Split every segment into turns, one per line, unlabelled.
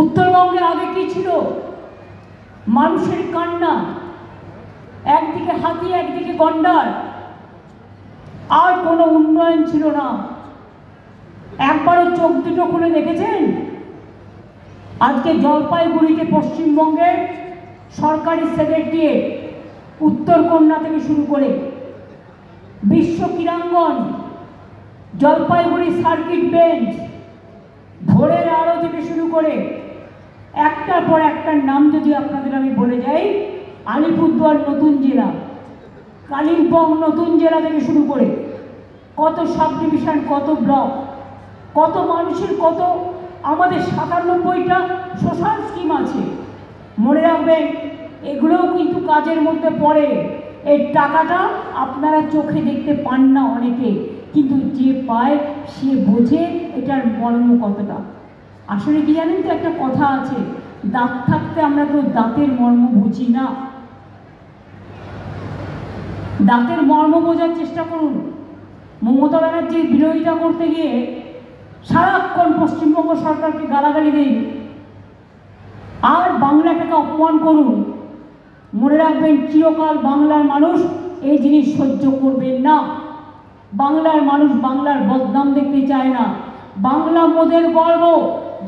উত্তরবঙ্গে আগে কি ছিল? মানুষের কান্না, একদিকে হাতি একদিকে গন্ডার, আর কোনো উন্নয়ন ছিল না। একবারও চোখ দুটো খুলে দেখেছেন? আজকে জলপাইগুড়িতে পশ্চিমবঙ্গের সরকারি সেক্রেটারিয়েট, উত্তরকন্যা থেকে শুরু করে বিশ্ব ক্রীড়াঙ্গন, জলপাইগুড়ি সার্কিট বেঞ্চ, ভোরের আলো থেকে শুরু করে একটার পর একটার নাম যদি আপনাদের আমি বলে যাই, আলিপুরদুয়ার নতুন জেলা, কালিম্পং নতুন জেলা থেকে শুরু করে কত সাব ডিভিশন, কত ব্লক, কত মানুষের, কত আমাদের 97টা সোশ্যাল স্কিম আছে। মনে রাখবেন, এগুলোও কিন্তু কাজের মধ্যে পড়ে। এই টাকাটা আপনারা চোখে দেখতে পান না অনেকে, কিন্তু যে পায় সে বোঝে এটার মর্ম কতটা। আসলে কি জানেন তো, একটা কথা আছে, দাঁত থাকতে আমরা তো দাঁতের মর্ম বুঝি না। দাঁতের মর্ম বোঝার চেষ্টা করুন। মমতা ব্যানার্জির বিরোধিতা করতে গিয়ে সারাক্ষণ পশ্চিমবঙ্গ সরকারকে গালাগালি দিন আর বাংলাটাকে অপমান করুন। মনে রাখবেন, চিরকাল বাংলার মানুষ এই জিনিস সহ্য করবেন না। বাংলার মানুষ বাংলার বদনাম দেখতে চায় না। বাংলা মোদের গর্ব,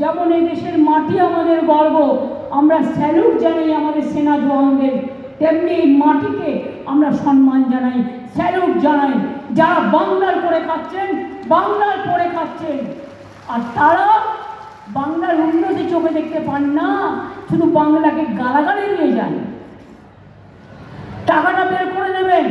যেমন এই দেশের মাটি আমাদের গর্ব। আমরা স্যালুট জানাই আমাদের সেনা জওয়ানদের, তেমনি এই মাটিকে আমরা সম্মান জানাই, স্যালুট জানাই। যারা বাংলার করে খাচ্ছেন, বাংলার পরে খাচ্ছেন, আর তারা বাংলার উন্নতি চোখে দেখতে পান না, শুধু বাংলাকে গালাগালি দিয়ে যান। টাকাটা বের করে নেবেন।